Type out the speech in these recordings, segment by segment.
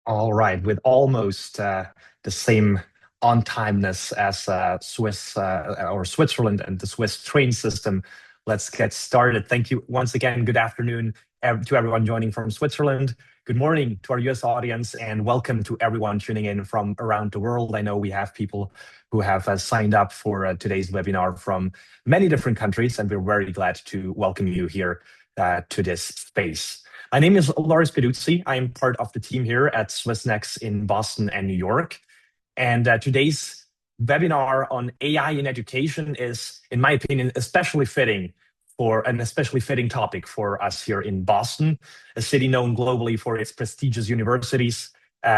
All right, with almost the same on-timeness as Swiss or Switzerland and the Swiss train system, let's get started. Thank you once again. Good afternoon to everyone joining from Switzerland. Good morning to our US audience, and welcome to everyone tuning in from around the world. I know we have people who have signed up for today's webinar from many different countries, and we're very glad to welcome you here to this space. My name is Loris Peduzzi. I am part of the team here at Swissnex in Boston and New York. And today's webinar on AI in education is, in my opinion, especially fitting for an especially fitting topic for us here in Boston, a city known globally for its prestigious universities,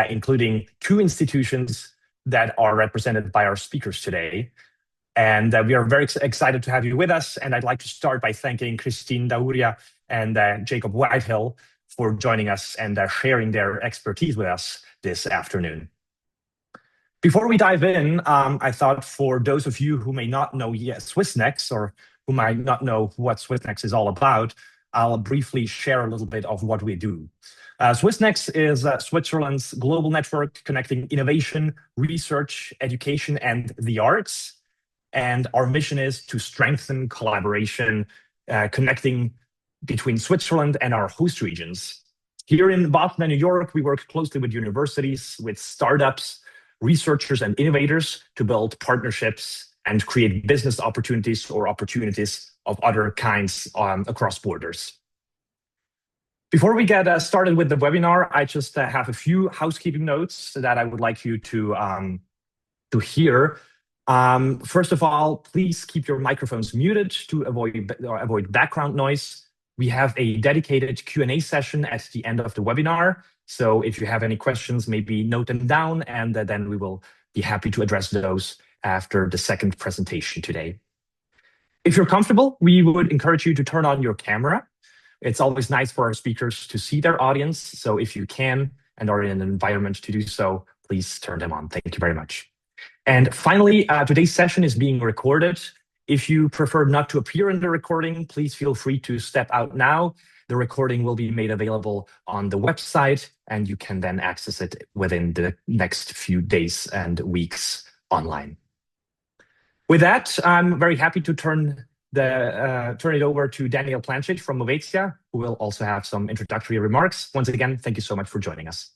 including two institutions that are represented by our speakers today. And we are very excited to have you with us. And I'd like to start by thanking Christine Dauria and Jacob Whitehill for joining us and sharing their expertise with us this afternoon. Before we dive in, I thought for those of you who may not know yet Swissnex, or who might not know what Swissnex is all about, I'll briefly share a little bit of what we do. Swissnex is Switzerland's global network connecting innovation, research, education, and the arts. And our mission is to strengthen collaboration, connecting between Switzerland and our host regions. Here in Boston and New York, we work closely with universities, with startups, researchers, and innovators to build partnerships and create business opportunities or opportunities of other kinds across borders. Before we get started with the webinar, I just have a few housekeeping notes that I would like you to hear. First of all, please keep your microphones muted to avoid background noise. We have a dedicated Q&A session at the end of the webinar. So if you have any questions, maybe note them down, and then we will be happy to address those after the second presentation today. If you're comfortable, we would encourage you to turn on your camera. It's always nice for our speakers to see their audience. So if you can and are in an environment to do so, please turn them on. Thank you very much. And finally, today's session is being recorded. If you prefer not to appear in the recording, please feel free to step out now. The recording will be made available on the website, and you can then access it within the next few days and weeks online. With that, I'm very happy to turn it over to Daniel Planchett from Movetia, who will also have some introductory remarks. Once again, thank you so much for joining us.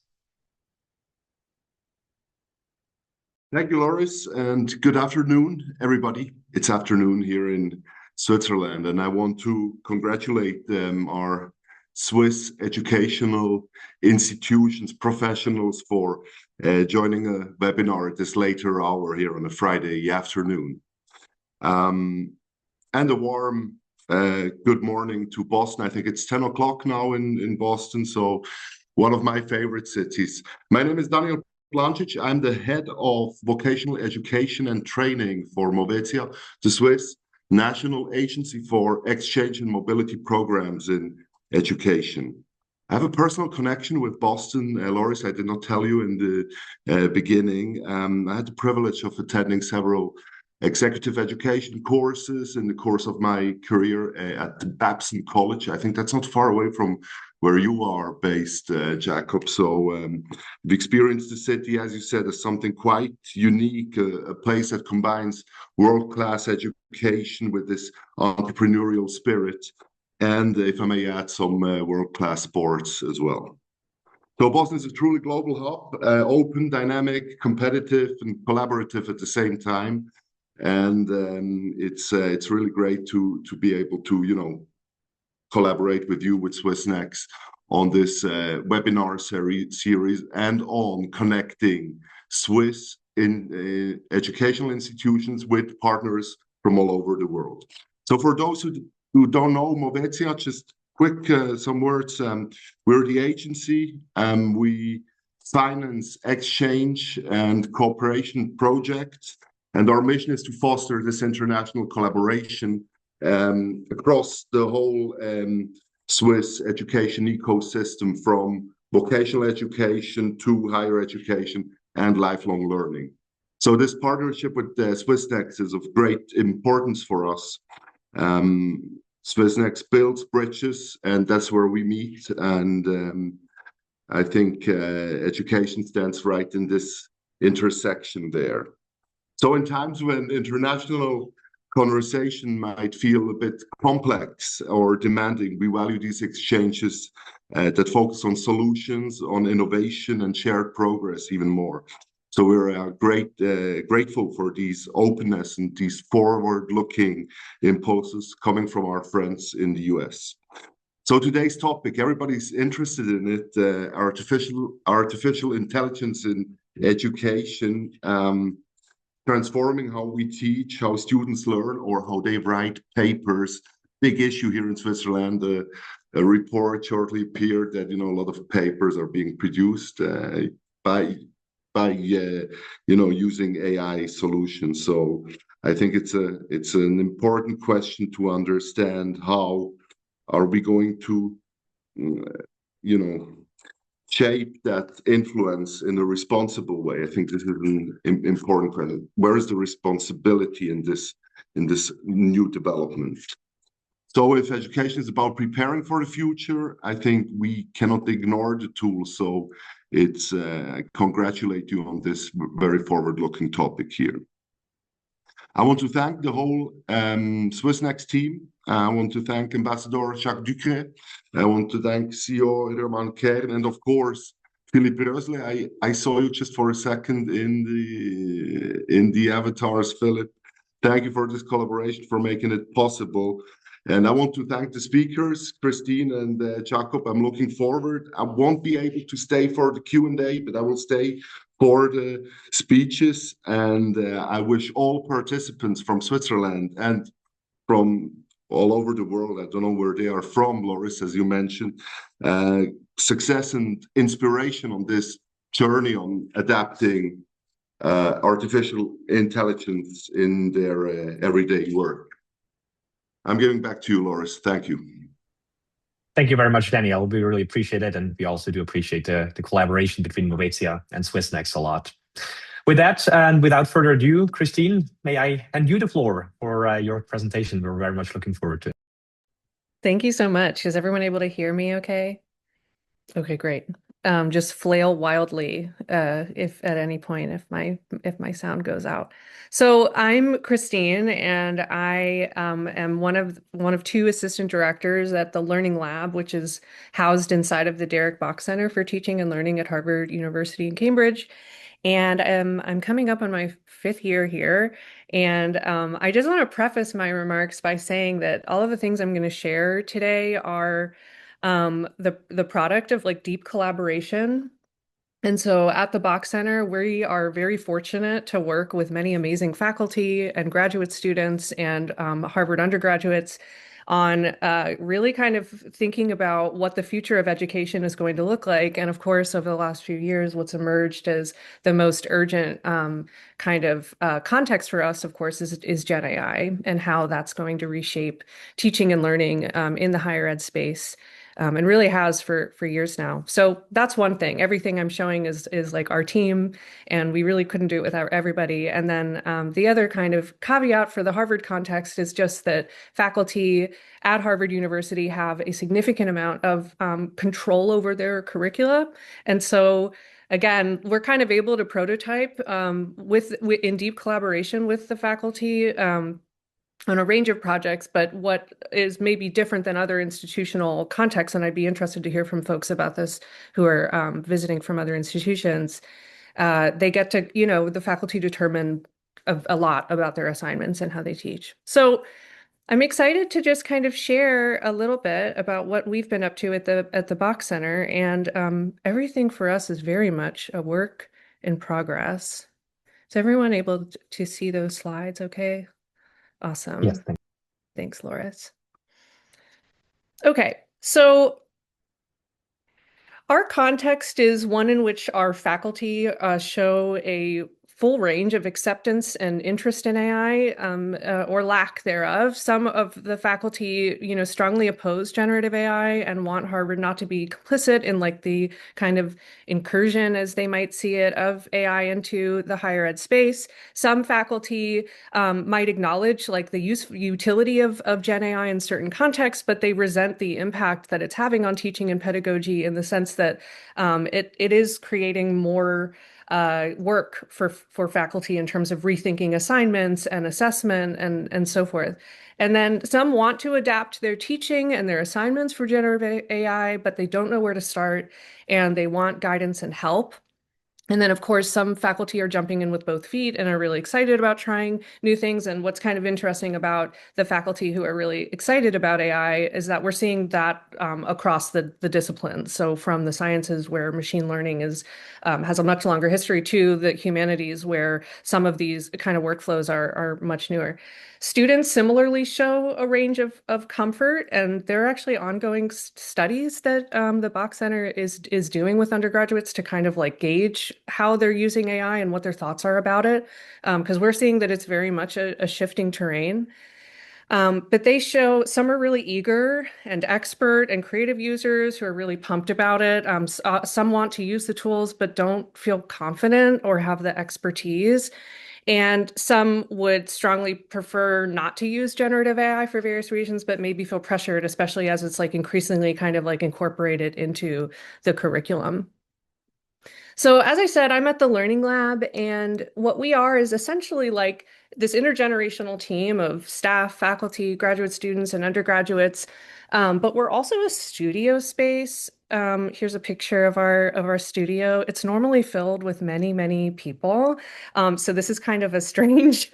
Thank you, Loris, and good afternoon, everybody. It's afternoon here in Switzerland, and I want to congratulate our Swiss educational institutions, professionals for joining a webinar at this later hour here on a Friday afternoon. And a warm good morning to Boston. I think it's 10 o'clock now in Boston, so one of my favorite cities. My name is Daniel Planchett. I'm the head of vocational education and training for Movetia, the Swiss National Agency for Exchange and Mobility Programs in Education. I have a personal connection with Boston. Loris, I did not tell you in the beginning. I had the privilege of attending several executive education courses in the course of my career at the Babson College. I think that's not far away from where you are based, Jacob. So we've experienced the city, as you said, as something quite unique, a place that combines world-class education with this entrepreneurial spirit, and if I may add, some world-class sports as well. So Boston is a truly global hub, open, dynamic, competitive, and collaborative at the same time. And it's really great to be able to, collaborate with you, with Swissnex, on this webinar series and on connecting Swiss educational institutions with partners from all over the world. So for those who don't know Movetia, just quick some words. We're the agency. We finance exchange and cooperation projects, and our mission is to foster this international collaboration across the whole Swiss education ecosystem, from vocational education to higher education and lifelong learning. So this partnership with Swissnex is of great importance for us. Swissnex builds bridges, and that's where we meet. And I think education stands right in this intersection there. So in times when international conversation might feel a bit complex or demanding, we value these exchanges that focus on solutions, on innovation, and shared progress even more. So we're grateful for these openness and these forward-looking impulses coming from our friends in the US. So today's topic, everybody's interested in it, artificial intelligence in education, transforming how we teach, how students learn, or how they write papers. Big issue here in Switzerland. A report shortly appeared that a lot of papers are being produced by using AI solutions. So I think it's an important question to understand how are we going to shape that influence in a responsible way. I think this is an important question. Where is the responsibility in this new development? So if education is about preparing for the future, I think we cannot ignore the tools. So it's I congratulate you on this very forward-looking topic here. I want to thank the whole Swissnex team. I want to thank Ambassador Jacques Ducret. I want to thank CEO Roman Kern, and of course, Philippe Rösle. I saw you just for a second in the avatars, Philip. Thank you for this collaboration, for making it possible. And I want to thank the speakers, Christine and Jacob. I'm looking forward. I won't be able to stay for the Q&A, but I will stay for the speeches. And I wish all participants from Switzerland and from all over the world, I don't know where they are from, Loris, as you mentioned, success and inspiration on this journey on adapting artificial intelligence in their everyday work. I'm giving back to you, Loris. Thank you. Thank you very much, Daniel. We really appreciate it. And we also do appreciate the collaboration between Movetia and Swissnex a lot. With that, and without further ado, Christine, may I hand you the floor for your presentation? We're very much looking forward to it. Thank you so much. Is everyone able to hear me okay? Okay, great. Just flail wildly if at any point if my sound goes out. So I'm Christine, and I am one of two assistant directors at the Learning Lab, which is housed inside of the Derek Bach Center for Teaching and Learning at Harvard University in Cambridge. And I'm coming up on my 5th year here. And I just want to preface my remarks by saying that all of the things I'm going to share today are the product of deep collaboration. And so at the Bach Center, we are very fortunate to work with many amazing faculty and graduate students and Harvard undergraduates on really kind of thinking about what the future of education is going to look like. And of course, over the last few years, what's emerged as the most urgent kind of context for us, of course, is Gen AI and how that's going to reshape teaching and learning in the higher ed space. And really has for years now. So that's one thing. Everything I'm showing is like our team, and we really couldn't do it without everybody. And then the other kind of caveat for the Harvard context is just that faculty at Harvard University have a significant amount of control over their curricula. And so again, we're kind of able to prototype in deep collaboration with the faculty on a range of projects, but what is maybe different than other institutional contexts, and I'd be interested to hear from folks about this who are visiting from other institutions, they get to, the faculty determine a lot about their assignments and how they teach. So I'm excited to just kind of share a little bit about what we've been up to at the Bach Center, and everything for us is very much a work in progress. Is everyone able to see those slides okay? Awesome. Yes, thanks, Loris. Okay, so our context is one in which our faculty show a full range of acceptance and interest in AI, or lack thereof. Some of the faculty, strongly oppose generative AI and want Harvard not to be complicit in like the kind of incursion, as they might see it, of AI into the higher ed space. Some faculty might acknowledge like the utility of Gen AI in certain contexts, but they resent the impact that it's having on teaching and pedagogy in the sense that it is creating more work for faculty in terms of rethinking assignments and assessment and so forth. And then some want to adapt their teaching and their assignments for generative AI, but they don't know where to start and they want guidance and help. And then, of course, some faculty are jumping in with both feet and are really excited about trying new things. And what's kind of interesting about the faculty who are really excited about AI is that we're seeing that across the disciplines. So from the sciences, where machine learning has a much longer history, to the humanities, where some of these kind of workflows are much newer. Students similarly show a range of comfort, and there are actually ongoing studies that the Bach Center is doing with undergraduates to kind of like gauge how they're using AI and what their thoughts are about it, because we're seeing that it's very much a shifting terrain. But they show some are really eager and expert and creative users who are really pumped about it. Some want to use the tools but don't feel confident or have the expertise. And some would strongly prefer not to use generative AI for various reasons, but maybe feel pressured, especially as it's like increasingly kind of like incorporated into the curriculum. So as I said, I'm at the Learning Lab, and what we are is essentially like this intergenerational team of staff, faculty, graduate students, and undergraduates. But we're also a studio space. Here's a picture of our studio. It's normally filled with many, many people. So this is kind of a strange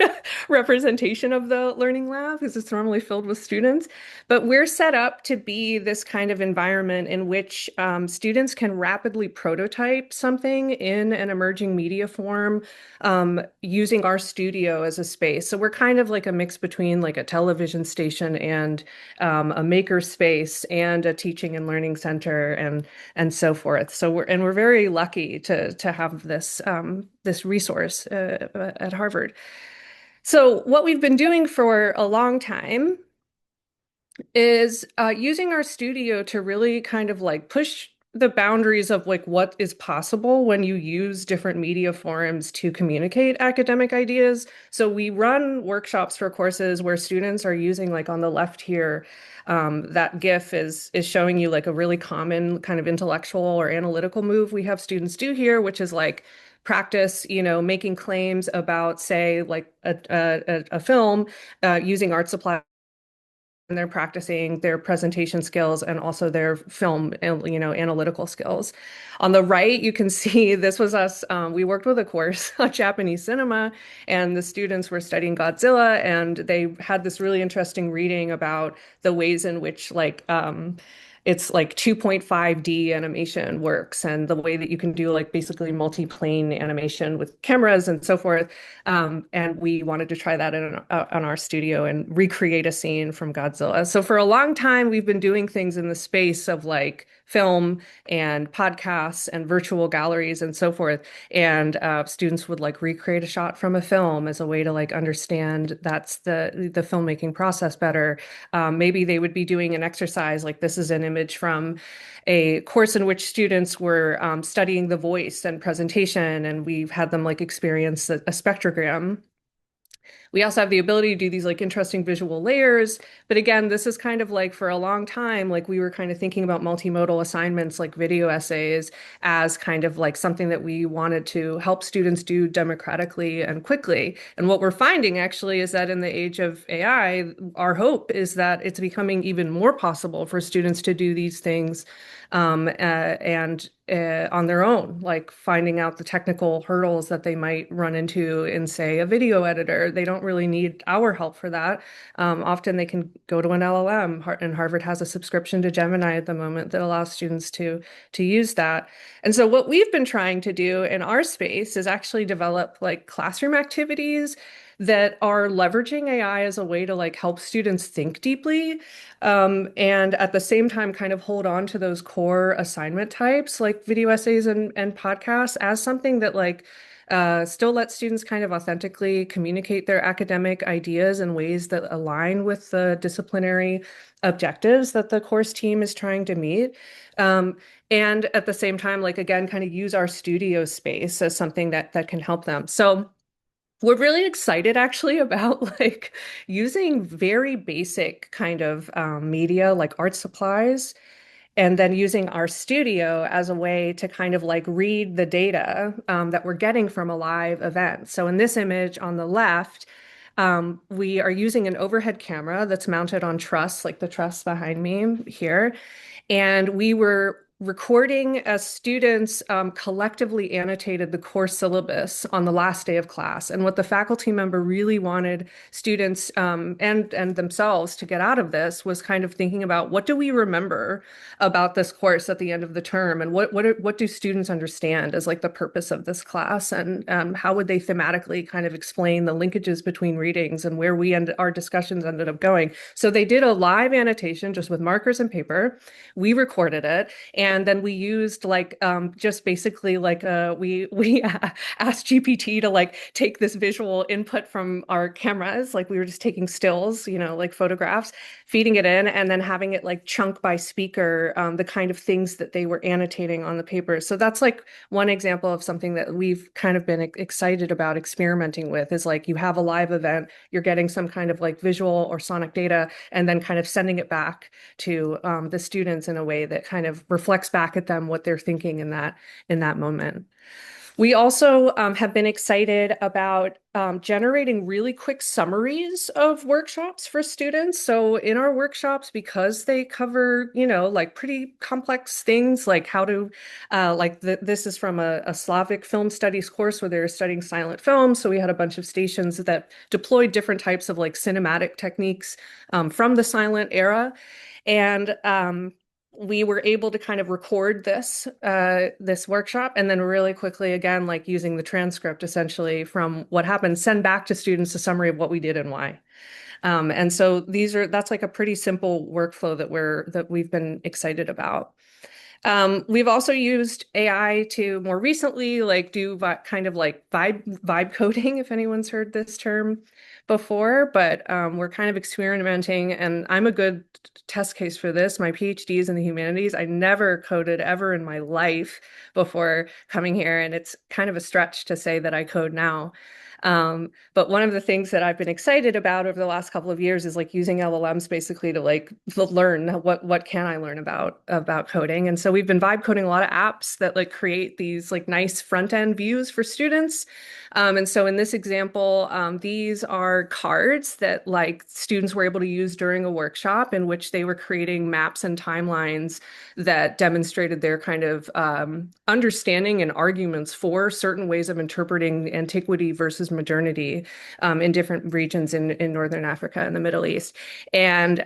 representation of the Learning Lab, because it's normally filled with students. But we're set up to be this kind of environment in which students can rapidly prototype something in an emerging media form, using our studio as a space. So we're kind of like a mix between like a television station and a maker space and a teaching and learning center and so forth. So we're very lucky to have this resource at Harvard. So what we've been doing for a long time is using our studio to really kind of like push the boundaries of like what is possible when you use different media forms to communicate academic ideas. So we run workshops for courses where students are using, like on the left here, that GIF is showing you like a really common kind of intellectual or analytical move we have students do here, which is like practice, making claims about, say, like a film using art supply. And they're practicing their presentation skills and also their film, analytical skills. On the right, you can see this was us. We worked with a course on Japanese cinema, and the students were studying Godzilla, and they had this really interesting reading about the ways in which it's like 2.5D animation works, and the way that you can do like basically multi-plane animation with cameras and so forth. And we wanted to try that on our studio and recreate a scene from Godzilla. So for a long time, we've been doing things in the space of like film and podcasts and virtual galleries and so forth. And students would like recreate a shot from a film as a way to like understand that's the filmmaking process better. Maybe they would be doing an exercise, like this is an image from a course in which students were studying the voice and presentation, and we've had them like experience a spectrogram. We also have the ability to do these like interesting visual layers. But again, this is kind of like for a long time, like we were kind of thinking about multimodal assignments like video essays as kind of like something that we wanted to help students do democratically and quickly. And what we're finding actually is that in the age of AI, our hope is that it's becoming even more possible for students to do these things and on their own, like finding out the technical hurdles that they might run into in, say, a video editor. They don't really need our help for that. Often they can go to an LLM, and Harvard has a subscription to Gemini at the moment that allows students to use that. And so what we've been trying to do in our space is actually develop like classroom activities that are leveraging AI as a way to like help students think deeply, and at the same time kind of hold on to those core assignment types like video essays and podcasts as something that like still let students kind of authentically communicate their academic ideas in ways that align with the disciplinary objectives that the course team is trying to meet. And at the same time, like, again, kind of use our studio space as something that can help them. So we're really excited actually about like using very basic kind of media like art supplies, and then using our studio as a way to kind of like read the data that we're getting from a live event. So in this image on the left, we are using an overhead camera that's mounted on truss, like the truss behind me here. And we were recording as students collectively annotated the course syllabus on the last day of class. And what the faculty member really wanted students and themselves to get out of this was kind of thinking about, what do we remember about this course at the end of the term? And what do students understand as like the purpose of this class? And how would they thematically kind of explain the linkages between readings and where our discussions ended up going? So they did a live annotation just with markers and paper. We recorded it, and then we used like just basically like we asked GPT to like take this visual input from our cameras, like we were just taking stills, you know, like photographs, feeding it in, and then having it like chunk by speaker the kind of things that they were annotating on the paper. So that's like one example of something that we've kind of been excited about experimenting with, is like you have a live event, you're getting some kind of like visual or sonic data, and then kind of sending it back to the students in a way that kind of reflects back at them what they're thinking in that moment. We also have been excited about generating really quick summaries of workshops for students. So in our workshops, because they cover, you know, like pretty complex things, like how to, this is from a Slavic film studies course where they were studying silent film. So we had a bunch of stations that deployed different types of like cinematic techniques from the silent era. And we were able to kind of record this workshop, and then really quickly, again, like using the transcript essentially from what happened, send back to students a summary of what we did and why. And so that's like a pretty simple workflow that we've been excited about. We've also used AI to more recently like do kind of like vibe coding, if anyone's heard this term before, but we're kind of experimenting, and I'm a good test case for this. My PhD is in the humanities. I never coded ever in my life before coming here, and it's kind of a stretch to say that I code now. But one of the things that I've been excited about over the last couple of years is like using LLMs basically to like learn what can I learn about coding. And so we've been vibe coding a lot of apps that like create these like nice front end views for students. And so in this example, these are cards that like students were able to use during a workshop in which they were creating maps and timelines that demonstrated their kind of understanding and arguments for certain ways of interpreting antiquity versus modernity in different regions in Northern Africa and the Middle East. And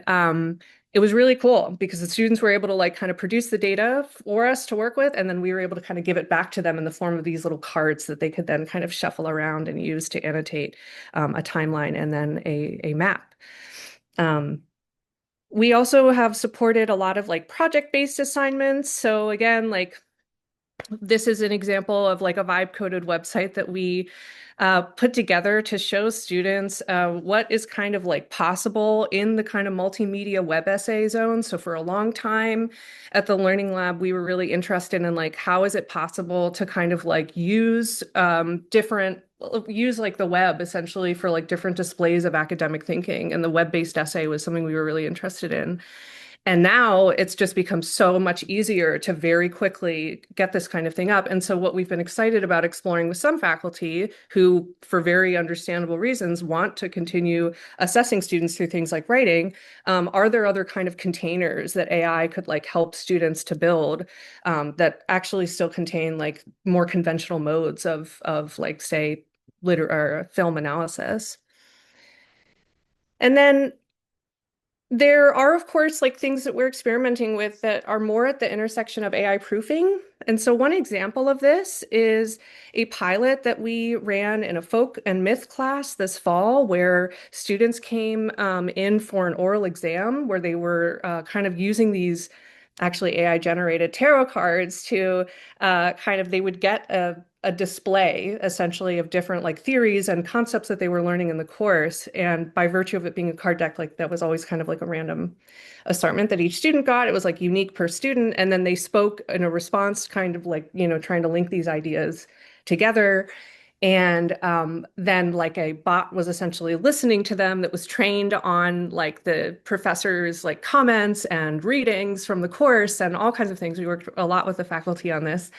it was really cool because the students were able to like kind of produce the data for us to work with, and then we were able to kind of give it back to them in the form of these little cards that they could then kind of shuffle around and use to annotate a timeline and then a map. We also have supported a lot of like project-based assignments. So again, like this is an example of like a vibe coded website that we put together to show students what is kind of like possible in the kind of multimedia web essay zone. So for a long time at the Learning Lab, we were really interested in like, how is it possible to kind of like use like the web essentially for like different displays of academic thinking. And the web-based essay was something we were really interested in. And now it's just become so much easier to very quickly get this kind of thing up. And so what we've been excited about exploring with some faculty who, for very understandable reasons, want to continue assessing students through things like writing, are there other kind of containers that AI could like help students to build that actually still contain like more conventional modes of like, say, or film analysis? And then there are, of course, like things that we're experimenting with that are more at the intersection of AI proofing. And so one example of this is a pilot that we ran in a folk and myth class this fall, where students came in for an oral exam where they were kind of using these actually AI generated tarot cards to they would get a display essentially of different like theories and concepts that they were learning in the course. And by virtue of it being a card deck, like that was always kind of like a random assortment that each student got. It was like unique per student. And then they spoke in a response, kind of like, trying to link these ideas together. And then like a bot was essentially listening to them that was trained on like the professor's like comments and readings from the course and all kinds of things. We worked a lot with the faculty on this.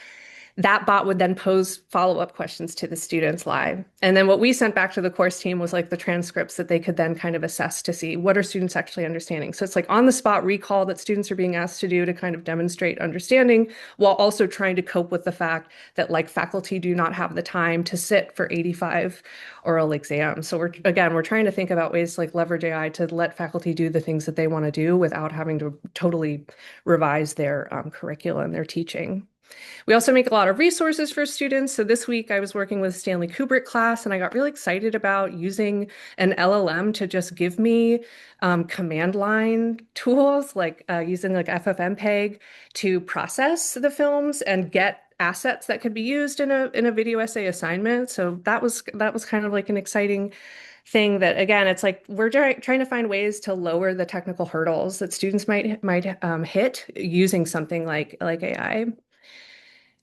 That bot would then pose follow-up questions to the students live. And then what we sent back to the course team was like the transcripts that they could then kind of assess to see what are students actually understanding. So it's like on the spot recall that students are being asked to do to kind of demonstrate understanding while also trying to cope with the fact that like faculty do not have the time to sit for 85 oral exams. So we're trying to think about ways to like leverage AI to let faculty do the things that they want to do without having to totally revise their curricula and their teaching. We also make a lot of resources for students. So this week I was working with Stanley Kubrick class and I got really excited about using an LLM to just give me command line tools like using like FFmpeg to process the films and get assets that could be used in a video essay assignment. So that was kind of like an exciting thing that again, it's like we're trying to find ways to lower the technical hurdles that students might hit using something like AI.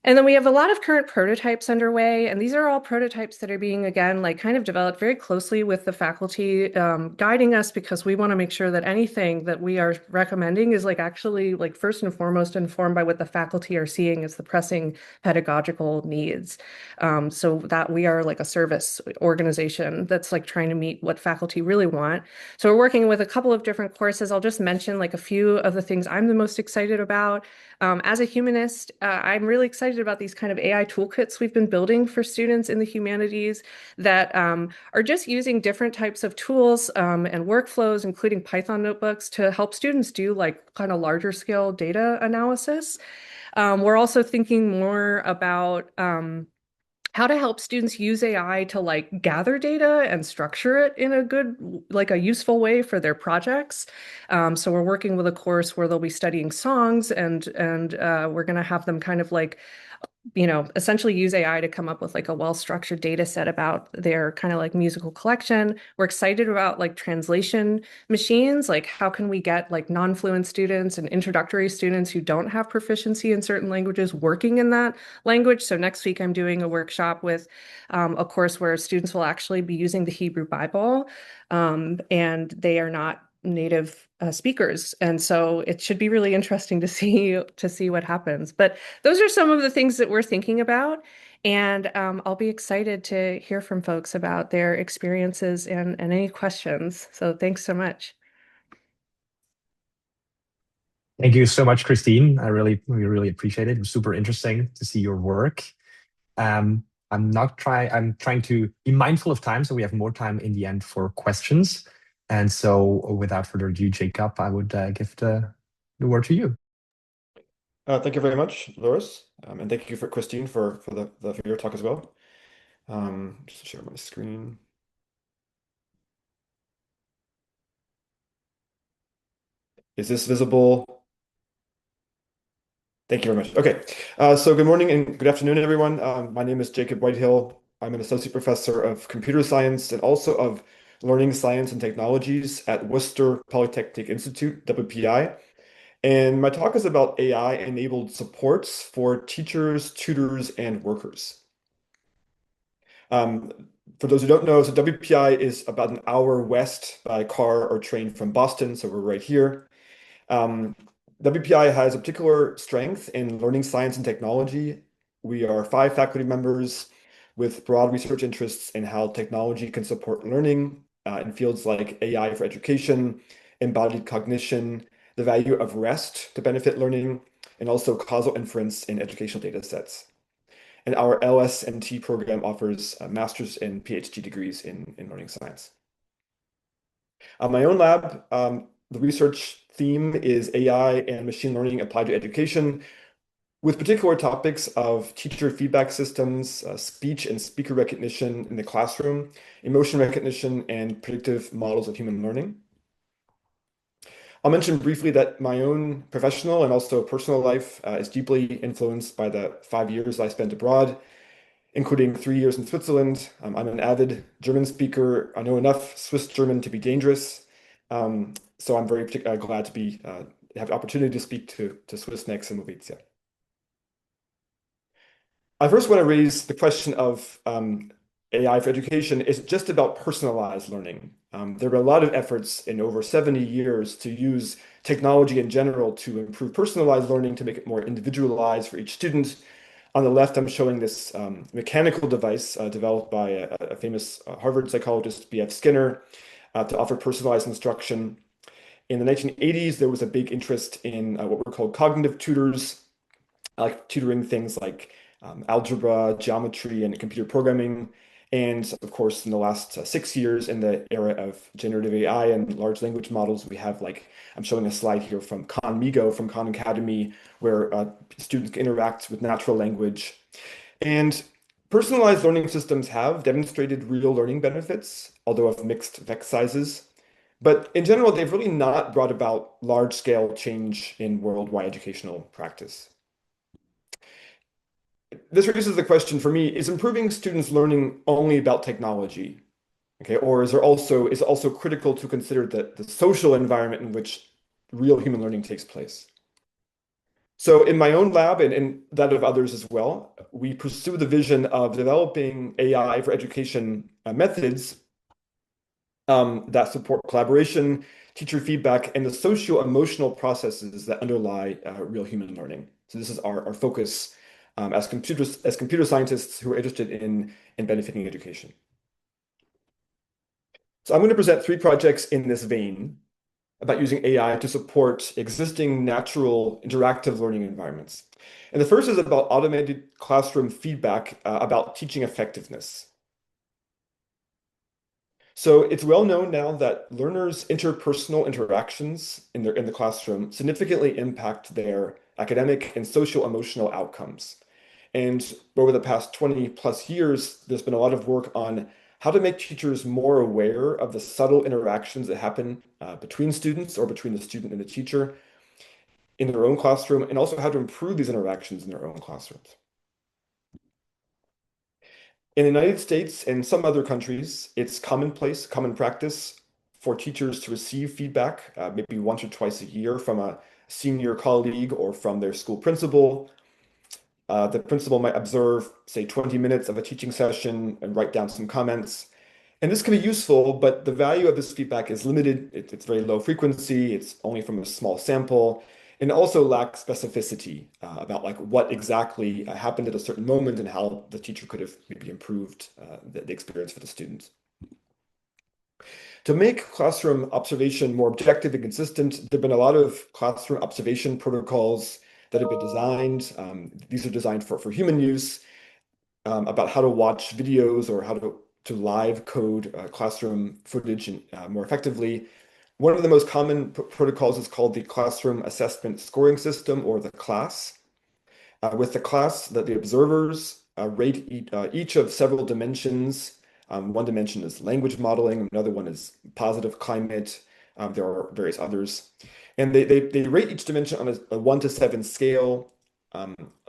And then we have a lot of current prototypes underway, and these are all prototypes that are being, again, like kind of developed very closely with the faculty guiding us because we want to make sure that anything that we are recommending is like actually like first and foremost informed by what the faculty are seeing as the pressing pedagogical needs. So that we are like a service organization that's like trying to meet what faculty really want. So we're working with a couple of different courses. I'll just mention like a few of the things I'm the most excited about. As a humanist, I'm really excited about these kind of AI toolkits we've been building for students in the humanities that are just using different types of tools and workflows, including Python notebooks, to help students do like kind of larger scale data analysis. We're also thinking more about how to help students use AI to like gather data and structure it in a good, like a useful way for their projects. So we're working with a course where they'll be studying songs and we're going to have them kind of like essentially use AI to come up with like a well-structured data set about their kind of like musical collection. We're excited about like translation machines, like how can we get like non-fluent students and introductory students who don't have proficiency in certain languages working in that language. So next week I'm doing a workshop with a course where students will actually be using the Hebrew Bible and they are not native speakers. And so it should be really interesting to see what happens. But those are some of the things that we're thinking about. And I'll be excited to hear from folks about their experiences and any questions. So thanks so much. Thank you so much, Christine. We really appreciate it. It was super interesting to see your work. I'm trying to be mindful of time, so we have more time in the end for questions. And so without further ado, Jacob, I would give the word to you. Thank you very much, Loris. And thank you for Christine for your talk as well. Just share my screen. Is this visible? Thank you very much. Okay, so good morning and good afternoon, everyone. My name is Jacob Whitehill. I'm an associate professor of computer science and also of learning science and technologies at Worcester Polytechnic Institute, WPI. And my talk is about AI-enabled supports for teachers, tutors, and workers. For those who don't know, so WPI is about an hour west by car or train from Boston, so we're right here. WPI has a particular strength in learning science and technology. We are 5 faculty members with broad research interests in how technology can support learning in fields like AI for education, embodied cognition, the value of rest to benefit learning, and also causal inference in educational data sets. And our LS&T program offers master's and PhD degrees in learning science. My own lab, the research theme is AI and machine learning applied to education, with particular topics of teacher feedback systems, speech and speaker recognition in the classroom, emotion recognition, and predictive models of human learning. I'll mention briefly that my own professional and also personal life is deeply influenced by the 5 years I spent abroad, including 3 years in Switzerland. I'm an avid German speaker. I know enough Swiss German to be dangerous. So I'm very glad to have the opportunity to speak to Swissnex and Movetia. I first want to raise the question of AI for education. Is it just about personalized learning? There have been a lot of efforts in over 70 years to use technology in general to improve personalized learning, to make it more individualized for each student. On the left, I'm showing this mechanical device developed by a famous Harvard psychologist, B.F. Skinner, to offer personalized instruction. In the 1980s, there was a big interest in what were called cognitive tutors, like tutoring things like algebra, geometry, and computer programming. And of course, in the last 6 years, in the era of generative AI and large language models, we have, like, I'm showing a slide here from Khan Migo from Khan Academy, where students can interact with natural language. And personalized learning systems have demonstrated real learning benefits, although of mixed effect sizes. But in general, they've really not brought about large-scale change in worldwide educational practice. This raises the question for me, is improving students' learning only about technology? Okay, or is it also critical to consider the social environment in which real human learning takes place? So in my own lab and that of others as well, we pursue the vision of developing AI for education methods that support collaboration, teacher feedback, and the socio-emotional processes that underlie real human learning. So this is our focus as computer scientists who are interested in benefiting education. So I'm going to present 3 projects in this vein about using AI to support existing natural interactive learning environments. And the first is about automated classroom feedback about teaching effectiveness. So it's well known now that learners' interpersonal interactions in the classroom significantly impact their academic and social emotional outcomes. And over the past 20+ years, there's been a lot of work on how to make teachers more aware of the subtle interactions that happen between students or between the student and the teacher in their own classroom, and also how to improve these interactions in their own classrooms. In the United States and some other countries, it's common practice for teachers to receive feedback, maybe once or twice a year, from a senior colleague or from their school principal. The principal might observe, say, 20 minutes of a teaching session and write down some comments. And this can be useful, but the value of this feedback is limited. It's very low frequency. It's only from a small sample. And also lacks specificity about, like, what exactly happened at a certain moment and how the teacher could have maybe improved the experience for the students. To make classroom observation more objective and consistent, there have been a lot of classroom observation protocols that have been designed. These are designed for human use, about how to watch videos or how to live code classroom footage more effectively. One of the most common protocols is called the Classroom Assessment Scoring System, or the CLASS. With the CLASS, the observers rate each of several dimensions. One dimension is language modeling, another one is positive climate. There are various others. And they rate each dimension on a 1 to 7 scale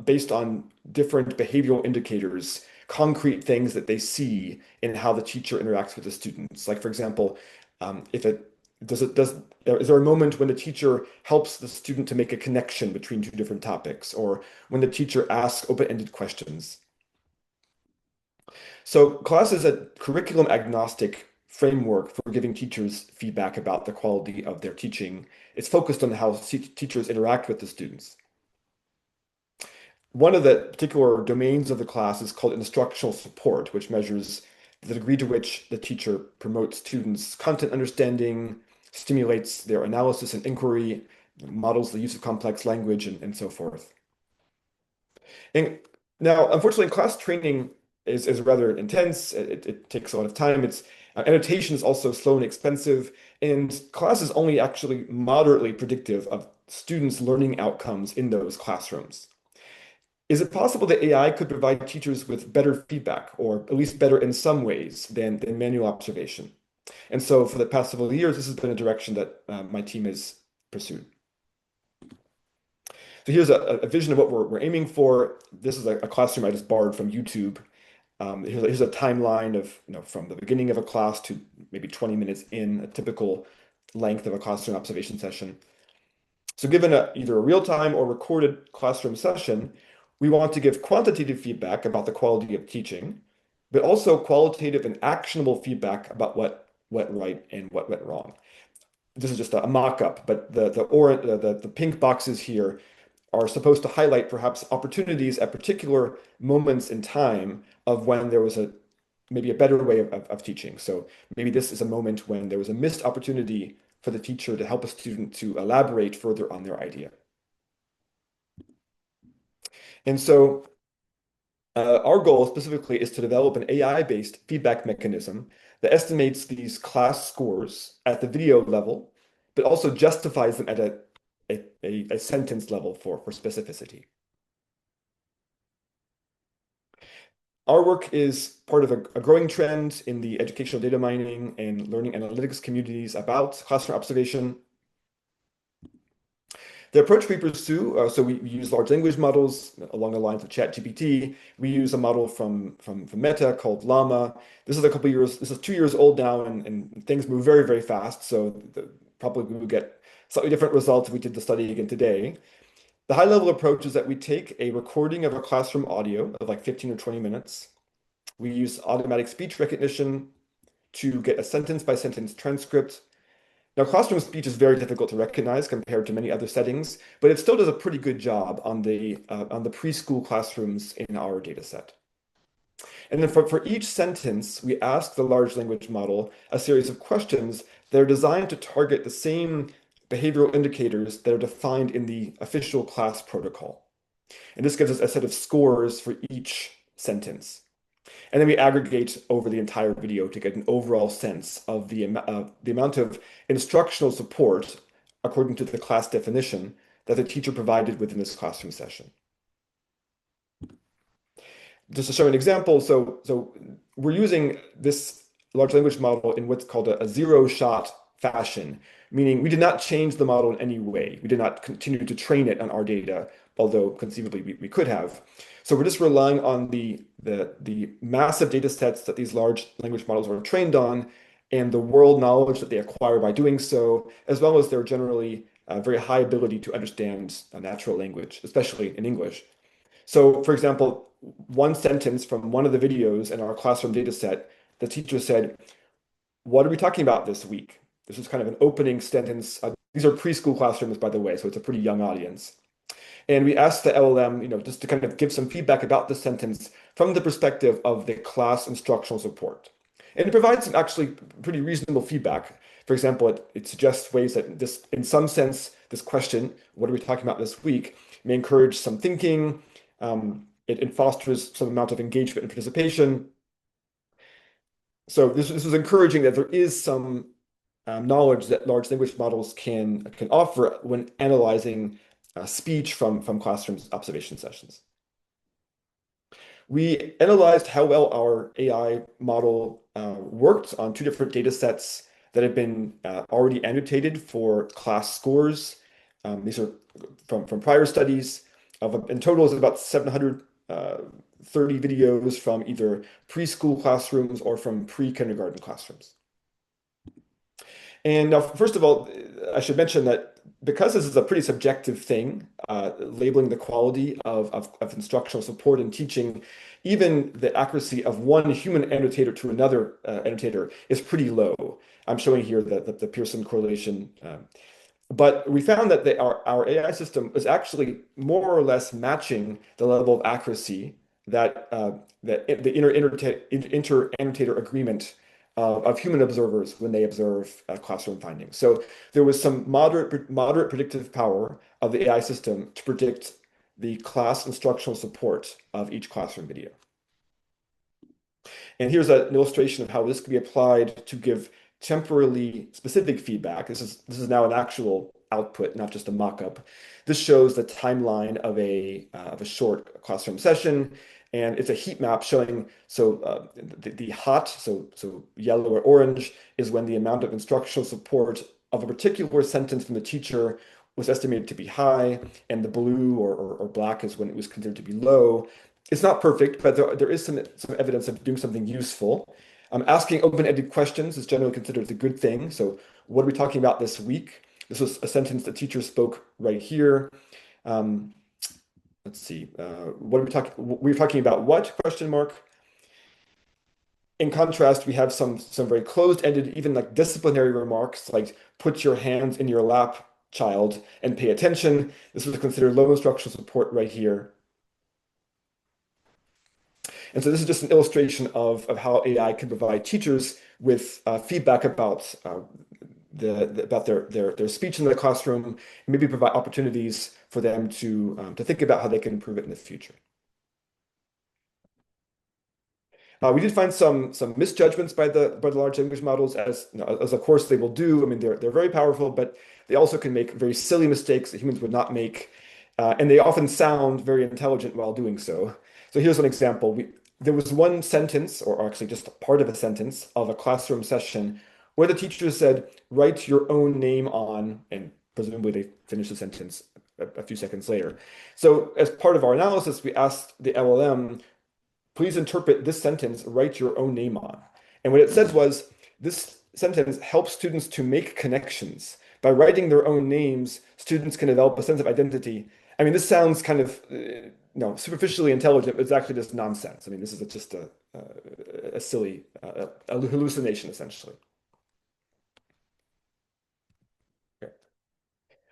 based on different behavioral indicators, concrete things that they see in how the teacher interacts with the students. Like, for example, is there a moment when the teacher helps the student to make a connection between 2 different topics, or when the teacher asks open-ended questions? So CLASS is a curriculum agnostic framework for giving teachers feedback about the quality of their teaching. It's focused on how teachers interact with the students. One of the particular domains of the class is called instructional support, which measures the degree to which the teacher promotes students' content understanding, stimulates their analysis and inquiry, models the use of complex language, and so forth. And now, unfortunately, class training is rather intense. It takes a lot of time. Annotation is also slow and expensive, and class is only actually moderately predictive of students' learning outcomes in those classrooms. Is it possible that AI could provide teachers with better feedback, or at least better in some ways than manual observation? And so for the past several years, this has been a direction that my team has pursued. So here's a vision of what we're aiming for. This is a classroom I just borrowed from YouTube. Here's a timeline of, from the beginning of a class to maybe 20 minutes in, a typical length of a classroom observation session. So given either a real-time or recorded classroom session, we want to give quantitative feedback about the quality of teaching, but also qualitative and actionable feedback about what went right and what went wrong. This is just a mock-up, but the pink boxes here are supposed to highlight perhaps opportunities at particular moments in time of when there was maybe a better way of teaching. So maybe this is a moment when there was a missed opportunity for the teacher to help a student to elaborate further on their idea. And so our goal specifically is to develop an AI-based feedback mechanism that estimates these class scores at the video level, but also justifies them at a sentence level for specificity. Our work is part of a growing trend in the educational data mining and learning analytics communities about classroom observation. The approach we pursue, so we use large language models along the lines of ChatGPT. We use a model from Meta called Llama. This is 2 years old now, and things move very, very fast. So probably we will get slightly different results if we did the study again today. The high-level approach is that we take a recording of a classroom audio of like 15 or 20 minutes. We use automatic speech recognition to get a sentence-by-sentence transcript. Now, classroom speech is very difficult to recognize compared to many other settings, but it still does a pretty good job on the preschool classrooms in our data set. And then for each sentence, we ask the large language model a series of questions that are designed to target the same behavioral indicators that are defined in the official class protocol. And this gives us a set of scores for each sentence. And then we aggregate over the entire video to get an overall sense of the amount of instructional support according to the class definition that the teacher provided within this classroom session. Just to show an example, so we're using this large language model in what's called a zero-shot fashion, meaning we did not change the model in any way. We did not continue to train it on our data, although conceivably we could have. So we're just relying on the massive data sets that these large language models are trained on and the world knowledge that they acquire by doing so, as well as their generally very high ability to understand natural language, especially in English. So for example, one sentence from one of the videos in our classroom data set, the teacher said, "What are we talking about this week?" This is kind of an opening sentence. These are preschool classrooms, by the way, so it's a pretty young audience. And we asked the LLM, just to kind of give some feedback about the sentence from the perspective of the class instructional support. And it provides some actually pretty reasonable feedback. For example, it suggests ways that this, in some sense, this question, what are we talking about this week, may encourage some thinking. It fosters some amount of engagement and participation. So this was encouraging that there is some knowledge that large language models can offer when analyzing speech from classroom observation sessions. We analyzed how well our AI model worked on 2 different data sets that have been already annotated for class scores. These are from prior studies. In total, it's about 730 videos from either preschool classrooms or from pre-kindergarten classrooms. And now, first of all, I should mention that because this is a pretty subjective thing, labeling the quality of instructional support and teaching, even the accuracy of one human annotator to another annotator is pretty low. I'm showing here the Pearson correlation. But we found that our AI system is actually more or less matching the level of accuracy that the inter-annotator agreement of human observers when they observe classroom findings. So there was some moderate predictive power of the AI system to predict the class instructional support of each classroom video. And here's an illustration of how this can be applied to give temporally specific feedback. This is now an actual output, not just a mock-up. This shows the timeline of a short classroom session. And it's a heat map showing, the hot, so yellow or orange, is when the amount of instructional support of a particular sentence from the teacher was estimated to be high, and the blue or black is when it was considered to be low. It's not perfect, but there is some evidence of doing something useful. Asking open-ended questions is generally considered a good thing. So what are we talking about this week? This was a sentence the teacher spoke right here. Let's see. What are we talking? We're talking about what? Question mark. In contrast, we have some very closed-ended, even like disciplinary remarks, like put your hands in your lap, child, and pay attention. This was considered low instructional support right here. And so this is just an illustration of how AI can provide teachers with feedback about their speech in the classroom, and maybe provide opportunities for them to think about how they can improve it in the future. We did find some misjudgments by the large language models, as of course they will do. I mean, they're very powerful, but they also can make very silly mistakes that humans would not make, and they often sound very intelligent while doing so. So here's an example. There was one sentence, or actually just part of a sentence, of a classroom session where the teacher said, "Write your own name on," and presumably they finished the sentence a few seconds later. So as part of our analysis, we asked the LLM, please interpret this sentence, write your own name on. And what it said was, this sentence helps students to make connections. By writing their own names, students can develop a sense of identity. I mean, this sounds kind of superficially intelligent, but it's actually just nonsense. I mean, this is just a silly hallucination, essentially. Okay.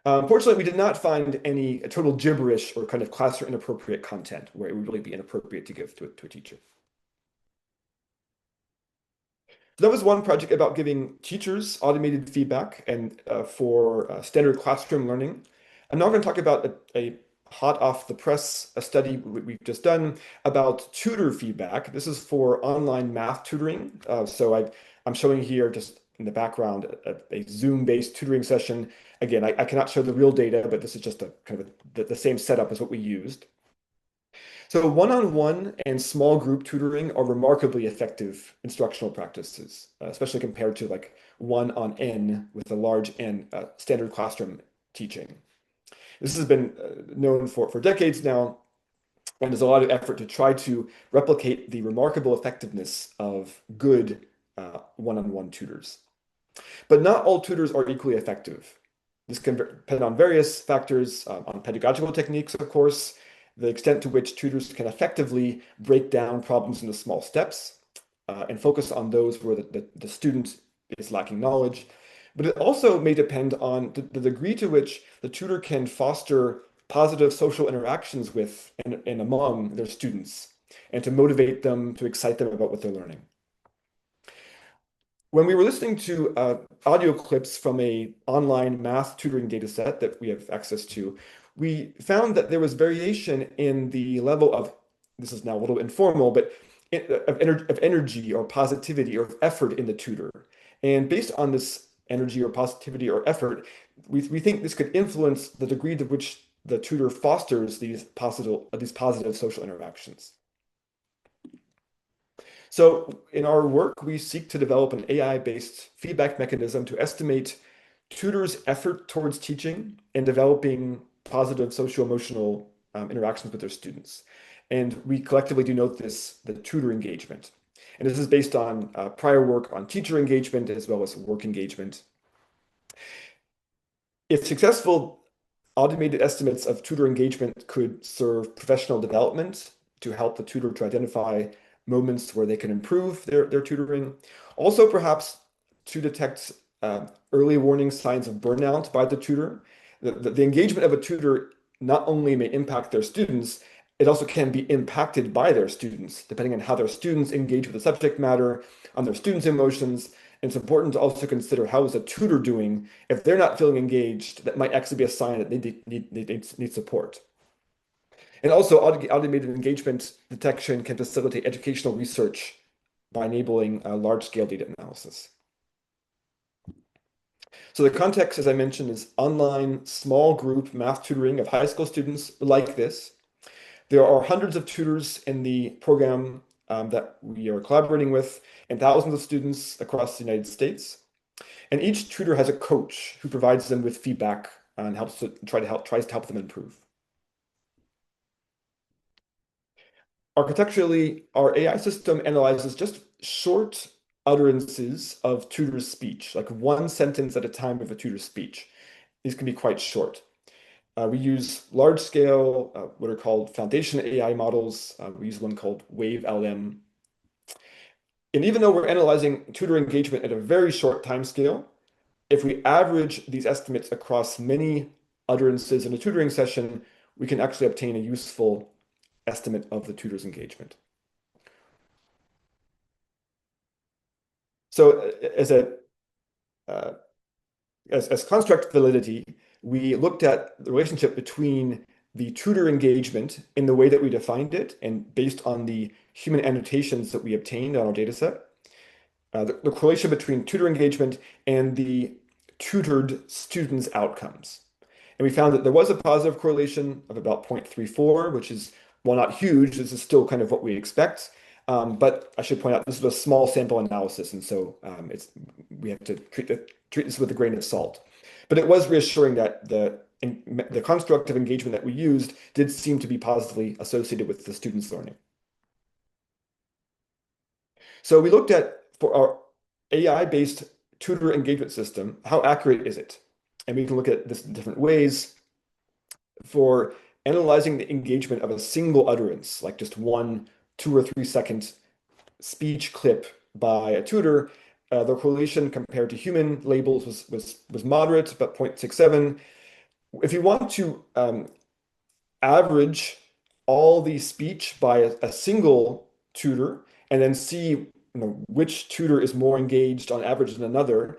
Unfortunately, we did not find any total gibberish or kind of classroom inappropriate content where it would really be inappropriate to give to a teacher. So that was one project about giving teachers automated feedback and for standard classroom learning. I'm now going to talk about a hot off the press study we've just done about tutor feedback. This is for online math tutoring. So I'm showing here just in the background a Zoom-based tutoring session. Again, I cannot show the real data, but this is just a kind of the same setup as what we used. So one-on-one and small group tutoring are remarkably effective instructional practices, especially compared to like one-on-n with a large N standard classroom teaching. This has been known for decades now, and there's a lot of effort to try to replicate the remarkable effectiveness of good one-on-one tutors. But not all tutors are equally effective. This can depend on various factors, on pedagogical techniques, of course, the extent to which tutors can effectively break down problems into small steps and focus on those where the student is lacking knowledge. But it also may depend on the degree to which the tutor can foster positive social interactions with and among their students, and to motivate them, to excite them about what they're learning. When we were listening to audio clips from an online math tutoring data set that we have access to, we found that there was variation in the level of, this is now a little informal, but of energy or positivity or effort in the tutor. And based on this energy or positivity or effort, we think this could influence the degree to which the tutor fosters these positive social interactions. So in our work, we seek to develop an AI-based feedback mechanism to estimate tutors' effort towards teaching and developing positive socio-emotional interactions with their students. And we collectively denote this the tutor engagement. And this is based on prior work on teacher engagement as well as work engagement. If successful, automated estimates of tutor engagement could serve professional development to help the tutor to identify moments where they can improve their tutoring. Also, perhaps to detect early warning signs of burnout by the tutor. The engagement of a tutor not only may impact their students, it also can be impacted by their students, depending on how their students engage with the subject matter, on their students' emotions. And it's important to also consider how is the tutor doing. If they're not feeling engaged, that might actually be a sign that they need support. And also, automated engagement detection can facilitate educational research by enabling large-scale data analysis. So the context, as I mentioned, is online small group math tutoring of high school students like this. There are hundreds of tutors in the program that we are collaborating with, and thousands of students across the United States. And each tutor has a coach who provides them with feedback and tries to help them improve. Architecturally, our AI system analyzes just short utterances of tutor's speech, like one sentence at a time of a tutor's speech. These can be quite short. We use large-scale, what are called foundation AI models. We use one called Wave LM. And even though we're analyzing tutor engagement at a very short time scale, if we average these estimates across many utterances in a tutoring session, we can actually obtain a useful estimate of the tutor's engagement. So as construct validity, we looked at the relationship between the tutor engagement in the way that we defined it and based on the human annotations that we obtained on our data set, the correlation between tutor engagement and the tutored students' outcomes. And we found that there was a positive correlation of about 0.34, which is, while not huge, this is still kind of what we expect. But I should point out this is a small sample analysis, and so we have to treat this with a grain of salt. But it was reassuring that the construct of engagement that we used did seem to be positively associated with the students' learning. So we looked at, for our AI-based tutor engagement system, how accurate is it? And we can look at this in different ways. For analyzing the engagement of a single utterance, like just one 2 or 3 second speech clip by a tutor, the correlation compared to human labels was moderate, but 0.67. If you want to average all the speech by a single tutor and then see which tutor is more engaged on average than another,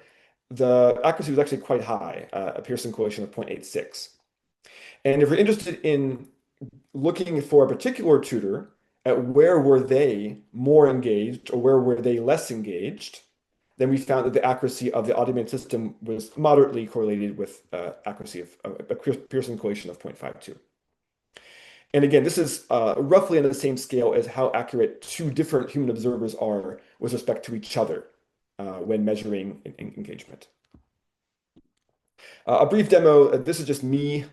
the accuracy was actually quite high, a Pearson correlation of 0.86. And if you're interested in looking for a particular tutor, at where were they more engaged or where were they less engaged, then we found that the accuracy of the automated system was moderately correlated with accuracy of a Pearson correlation of 0.52. And again, this is roughly on the same scale as how accurate two different human observers are with respect to each other when measuring engagement. A brief demo, this is just me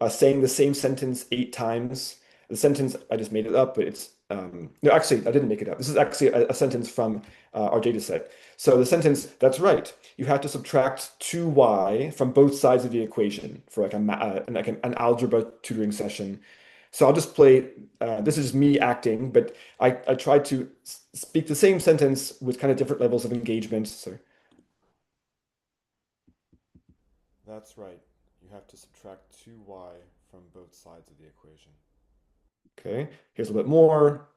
saying the same sentence 8 times. The sentence, I just made it up, but it's, no, actually, I didn't make it up. This is actually a sentence from our data set. So the sentence, that's right, you have to subtract 2y from both sides of the equation for like an algebra tutoring session. So I'll just play, this is me acting, but I tried to speak the same sentence with kind of different levels of engagement. So that's right. You have to subtract 2y from both sides of the equation. Okay, here's a bit more.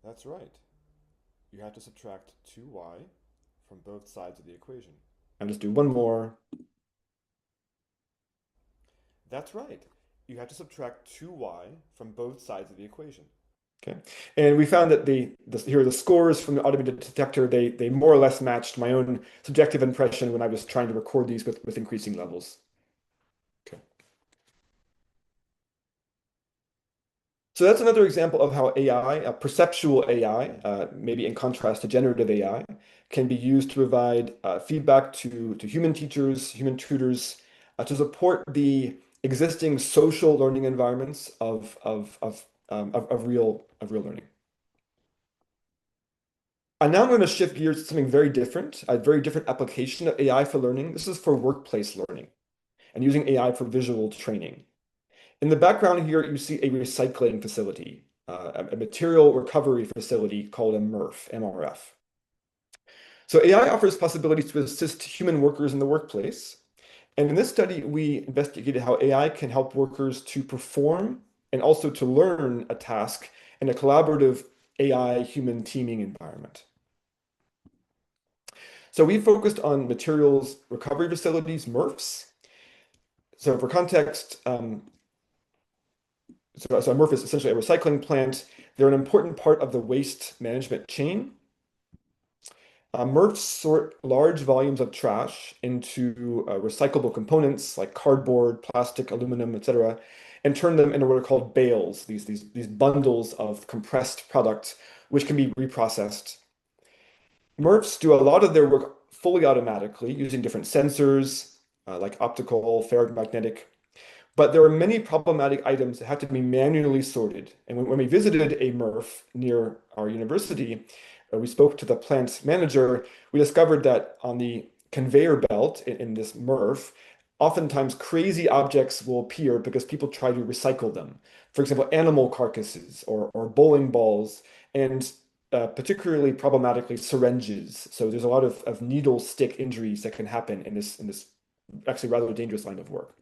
That's right. You have to subtract 2y from both sides of the equation. I'll just do one more. That's right. You have to subtract 2y from both sides of the equation. Okay, and we found that here are the scores from the automated detector. They more or less matched my own subjective impression when I was trying to record these with increasing levels. Okay. So that's another example of how AI, perceptual AI, maybe in contrast to generative AI, can be used to provide feedback to human teachers, human tutors, to support the existing social learning environments of real learning. And now I'm going to shift gears to something very different, a very different application of AI for learning. This is for workplace learning and using AI for visual training. In the background here, you see a recycling facility, a material recovery facility called a MRF. So AI offers possibilities to assist human workers in the workplace. And in this study, we investigated how AI can help workers to perform and also to learn a task in a collaborative AI human teaming environment. So we focused on materials recovery facilities, MRFs. So for context, so a MRF is essentially a recycling plant. They're an important part of the waste management chain. MRFs sort large volumes of trash into recyclable components like cardboard, plastic, aluminum, etc., and turn them into what are called bales, these bundles of compressed product, which can be reprocessed. MRFs do a lot of their work fully automatically using different sensors like optical, ferromagnetic, but there are many problematic items that have to be manually sorted. And when we visited a MRF near our university, we spoke to the plant manager. We discovered that on the conveyor belt in this MRF, oftentimes crazy objects will appear because people try to recycle them. For example, animal carcasses or bowling balls, and particularly problematically syringes. So there's a lot of needle stick injuries that can happen in this actually rather dangerous line of work.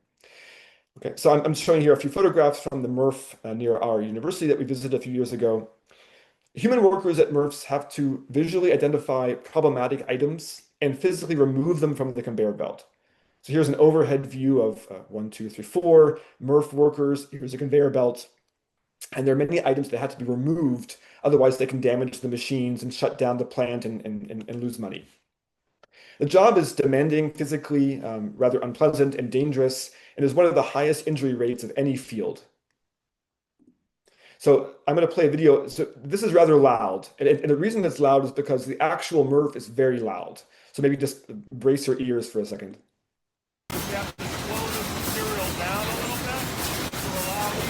Okay, so I'm showing here a few photographs from the MRF near our university that we visited a few years ago. Human workers at MRFs have to visually identify problematic items and physically remove them from the conveyor belt. So here's an overhead view of 1, 2, 3, 4 MRF workers. Here's a conveyor belt. And there are many items that have to be removed. Otherwise, they can damage the machines and shut down the plant and lose money. The job is demanding, physically rather unpleasant and dangerous, and is one of the highest injury rates of any field. So I'm going to play a video. So this is rather loud. And the reason it's loud is because the actual MRF is very loud. So maybe just brace your ears for a second. You have to slow the material down a little bit to allow you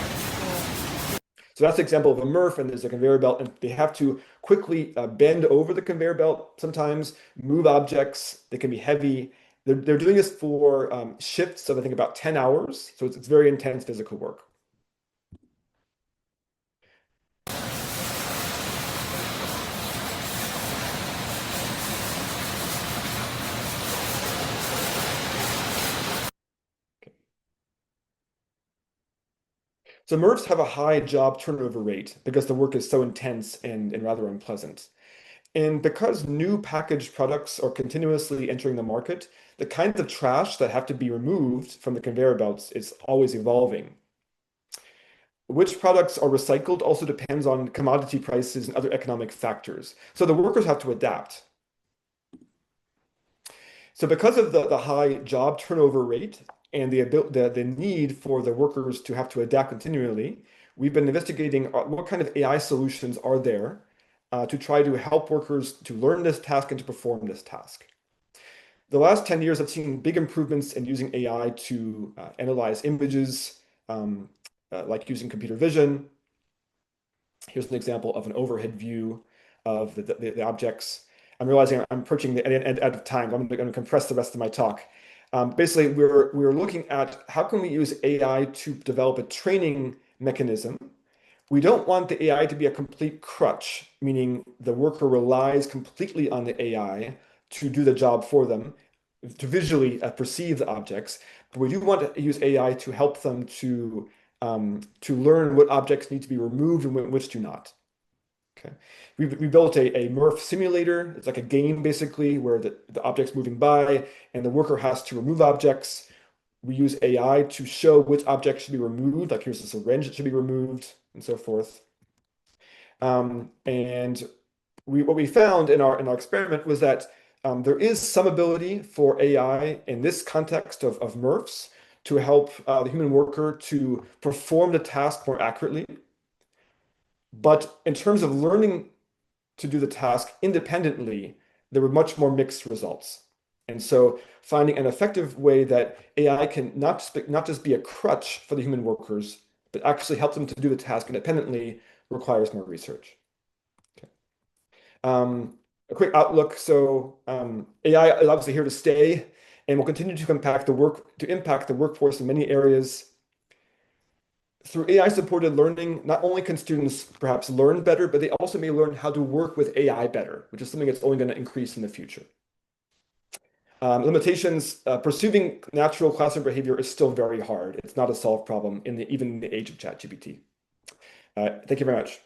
to... So that's an example of a MRF, and there's a conveyor belt, and they have to quickly bend over the conveyor belt sometimes, move objects. They can be heavy. They're doing this for shifts of, I think, about 10 hours. So it's very intense physical work. So MRFs have a high job turnover rate because the work is so intense and rather unpleasant. And because new packaged products are continuously entering the market, the kinds of trash that have to be removed from the conveyor belts is always evolving. Which products are recycled also depends on commodity prices and other economic factors. So the workers have to adapt. So because of the high job turnover rate and the need for the workers to have to adapt continually, we've been investigating what kind of AI solutions are there to try to help workers to learn this task and to perform this task. The last 10 years, I've seen big improvements in using AI to analyze images, like using computer vision. Here's an example of an overhead view of the objects. I'm realizing I'm approaching the end of time. I'm going to compress the rest of my talk. Basically, we're looking at how can we use AI to develop a training mechanism. We don't want the AI to be a complete crutch, meaning the worker relies completely on the AI to do the job for them, to visually perceive the objects. But we do want to use AI to help them to learn what objects need to be removed and which do not. Okay. We built a MRF simulator. It's like a game, basically, where the object's moving by and the worker has to remove objects. We use AI to show which objects should be removed, like here's a syringe that should be removed, and so forth. And what we found in our experiment was that there is some ability for AI in this context of MRFs to help the human worker to perform the task more accurately. But in terms of learning to do the task independently, there were much more mixed results. And so finding an effective way that AI can not just be a crutch for the human workers, but actually help them to do the task independently requires more research. Okay. A quick outlook. So AI is obviously here to stay and will continue to impact the workforce in many areas. Through AI-supported learning, not only can students perhaps learn better, but they also may learn how to work with AI better, which is something that's only going to increase in the future. Limitations, pursuing natural classroom behavior is still very hard. It's not a solved problem even in the age of ChatGPT. Thank you very much.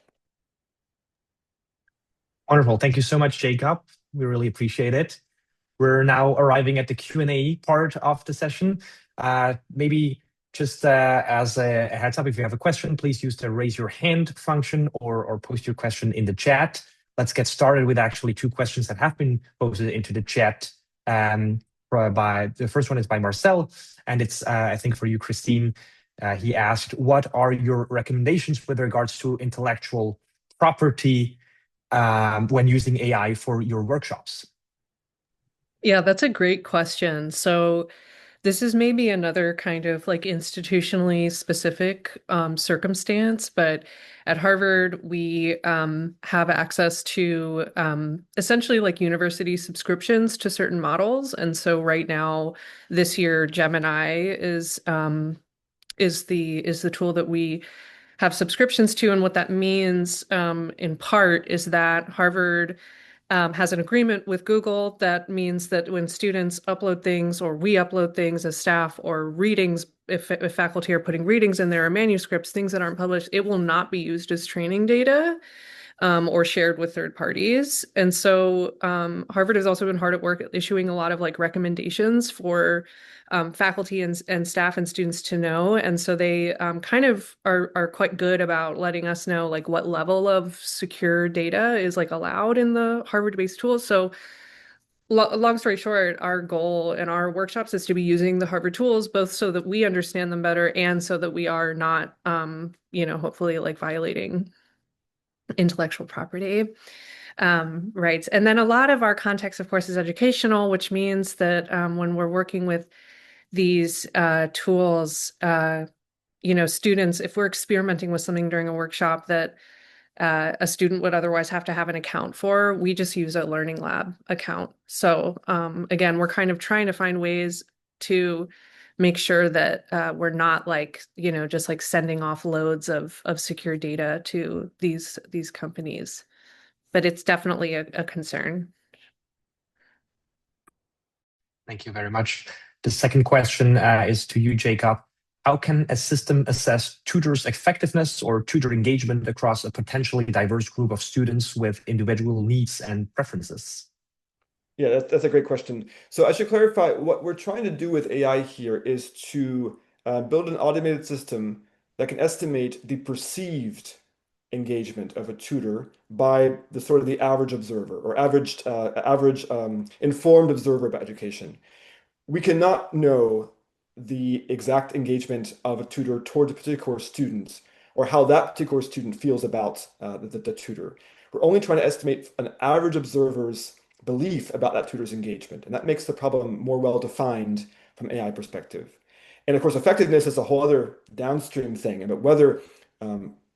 Wonderful. Thank you so much, Jacob. We really appreciate it. We're now arriving at the Q&A part of the session. Maybe just as a heads up, if you have a question, please use the raise your hand function or post your question in the chat. Let's get started with actually 2 questions that have been posted into the chat. The first one is by Marcel, and it's, I think, for you, Christine. He asked, what are your recommendations with regards to intellectual property when using AI for your workshops? Yeah, that's a great question. So this is maybe another kind of like institutionally specific circumstance, but at Harvard, we have access to essentially like university subscriptions to certain models. And so right now, this year, Gemini is the tool that we have subscriptions to. And what that means in part is that Harvard has an agreement with Google that means that when students upload things or we upload things as staff or readings, if faculty are putting readings in there or manuscripts, things that aren't published, it will not be used as training data or shared with third parties. And so Harvard has also been hard at work at issuing a lot of like recommendations for faculty and staff and students to know. And so they kind of are quite good about letting us know like what level of secure data is like allowed in the Harvard-based tools. So long story short, our goal in our workshops is to be using the Harvard tools, both so that we understand them better and so that we are not, hopefully like violating intellectual property rights. And then a lot of our context, of course, is educational, which means that when we're working with these tools, students, if we're experimenting with something during a workshop that a student would otherwise have to have an account for, we just use a Learning Lab account. So again, we're kind of trying to find ways to make sure that we're not like, just like sending off loads of secure data to these companies. But it's definitely a concern. Thank you very much. The second question is to you, Jacob. How can a system assess tutors' effectiveness or tutor engagement across a potentially diverse group of students with individual needs and preferences? Yeah, that's a great question. So I should clarify, what we're trying to do with AI here is to build an automated system that can estimate the perceived engagement of a tutor by the average observer or average informed observer about education. We cannot know the exact engagement of a tutor towards a particular student or how that particular student feels about the tutor. We're only trying to estimate an average observer's belief about that tutor's engagement, and that makes the problem more well defined from AI perspective. And of course, effectiveness is a whole other downstream thing about whether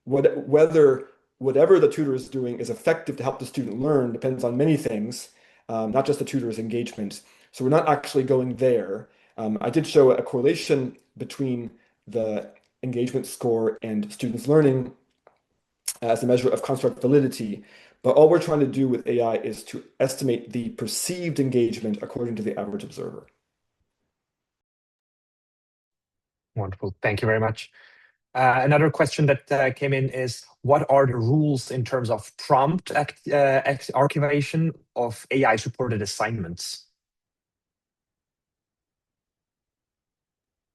whatever the tutor is doing is effective to help the student learn depends on many things, not just the tutor's engagement. So we're not actually going there. I did show a correlation between the engagement score and students' learning as a measure of construct validity. But all we're trying to do with AI is to estimate the perceived engagement according to the average observer. Wonderful. Thank you very much. Another question that came in is, what are the rules in terms of prompt archivation of AI-supported assignments?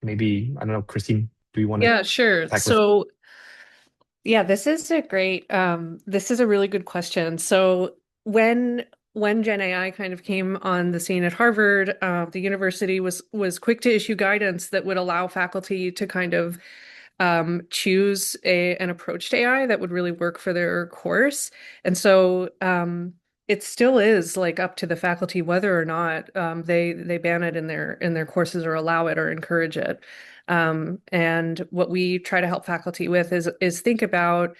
Maybe, I don't know, Christine, do you want to? Yeah, sure. So yeah, this is a really good question. So when Gen AI kind of came on the scene at Harvard, the university was quick to issue guidance that would allow faculty to kind of choose an approach to AI that would really work for their course. And so it still is like up to the faculty whether or not they ban it in their courses or allow it or encourage it. And what we try to help faculty with is think about,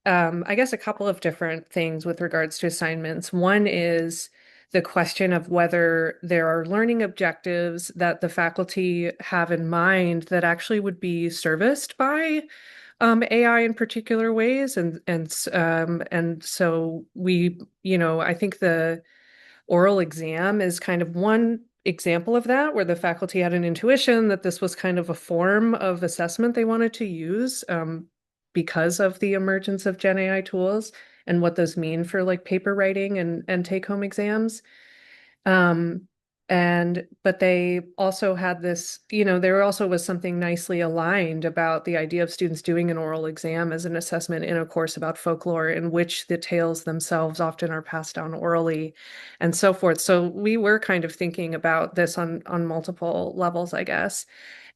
I guess, a couple of different things with regards to assignments. One is the question of whether there are learning objectives that the faculty have in mind that actually would be serviced by AI in particular ways. And so we, I think the oral exam is kind of one example of that, where the faculty had an intuition that this was kind of a form of assessment they wanted to use because of the emergence of Gen AI tools and what those mean for like paper writing and take-home exams. But they also had this, there also was something nicely aligned about the idea of students doing an oral exam as an assessment in a course about folklore in which the tales themselves often are passed down orally and so forth. So we were kind of thinking about this on multiple levels, I guess.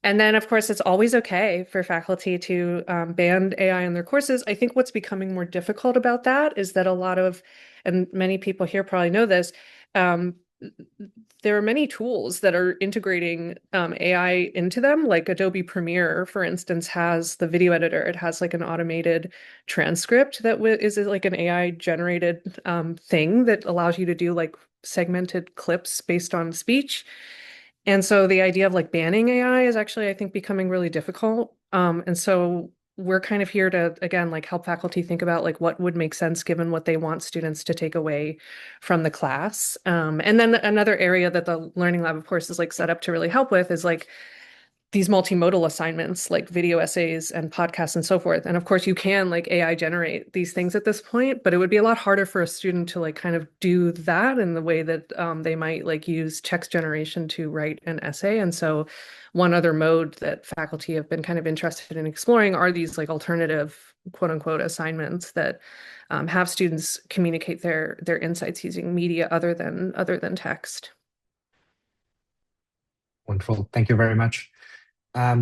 And then, of course, it's always okay for faculty to ban AI in their courses. I think what's becoming more difficult about that is that a lot of, and many people here probably know this, there are many tools that are integrating AI into them, like Adobe Premiere, for instance, has the video editor. It has like an automated transcript that is like an AI generated thing that allows you to do like segmented clips based on speech. And so the idea of like banning AI is actually, I think, becoming really difficult. And so we're kind of here to, again, like help faculty think about like what would make sense given what they want students to take away from the class. And then another area that the Learning Lab, of course, is like set up to really help with is like these multimodal assignments like video essays and podcasts and so forth. And of course you can like AI generate these things at this point, but it would be a lot harder for a student to like kind of do that in the way that they might like use text generation to write an essay. And so one other mode that faculty have been kind of interested in exploring are these like alternative quote unquote assignments that have students communicate their insights using media other than text. Wonderful. Thank you very much.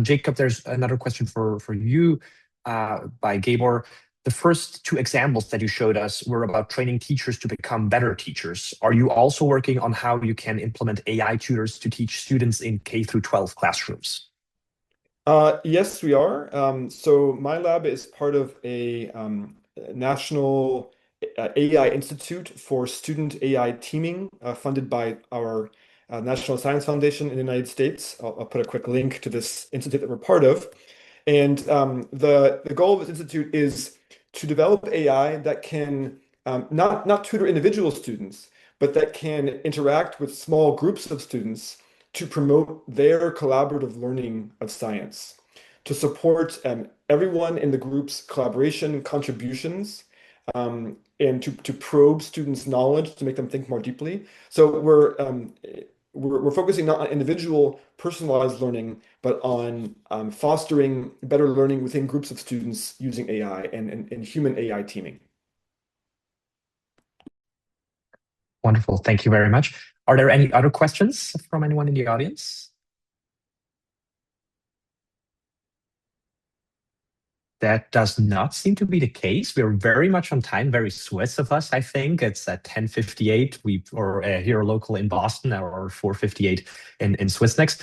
Jacob, there's another question for you by Gabor. The first two examples that you showed us were about training teachers to become better teachers. Are you also working on how you can implement AI tutors to teach students in K through 12 classrooms? Yes, we are. So my lab is part of a national AI Institute for student AI teaming, funded by our National Science Foundation in the United States. I'll put a quick link to this institute that we're part of. And the goal of this institute is to develop AI that can not tutor individual students, but that can interact with small groups of students to promote their collaborative learning of science, to support everyone in the group's collaboration contributions, and to probe students' knowledge to make them think more deeply. So we're focusing not on individual personalized learning, but on fostering better learning within groups of students using AI and human AI teaming. Wonderful. Thank you very much. Are there any other questions from anyone in the audience? That does not seem to be the case. We're very much on time, very Swiss of us, I think. It's at 10:58. Or here local in Boston, or 4:58 in Swissnex.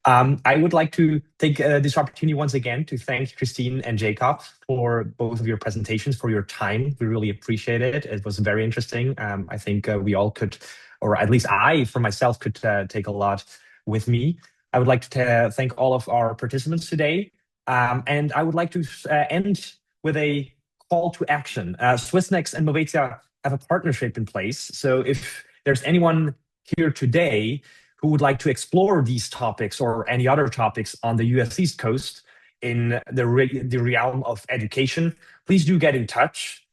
I would like to take this opportunity once again to thank Christine and Jacob for both of your presentations, for your time. We really appreciate it. It was very interesting. I think we all could, or at least I, for myself, could take a lot with me. I would like to thank all of our participants today. And I would like to end with a call to action. Swissnex and Movetia have a partnership in place. So if there's anyone here today who would like to explore these topics or any other topics on the US East Coast in the realm of education, please do get in touch.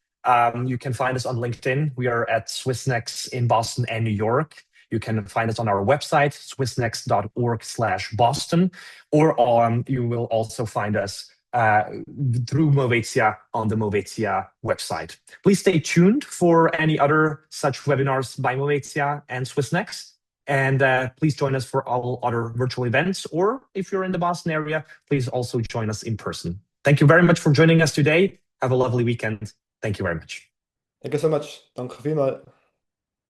You can find us on LinkedIn. We are at Swissnex in Boston and New York. You can find us on our website, swissnex.org/Boston, or you will also find us through Movetia on the Movetia website. Please stay tuned for any other such webinars by Movetia and Swissnex. And please join us for all other virtual events, or if you're in the Boston area, please also join us in person. Thank you very much for joining us today. Have a lovely weekend. Thank you very much. Thank you so much. Danke vielmals.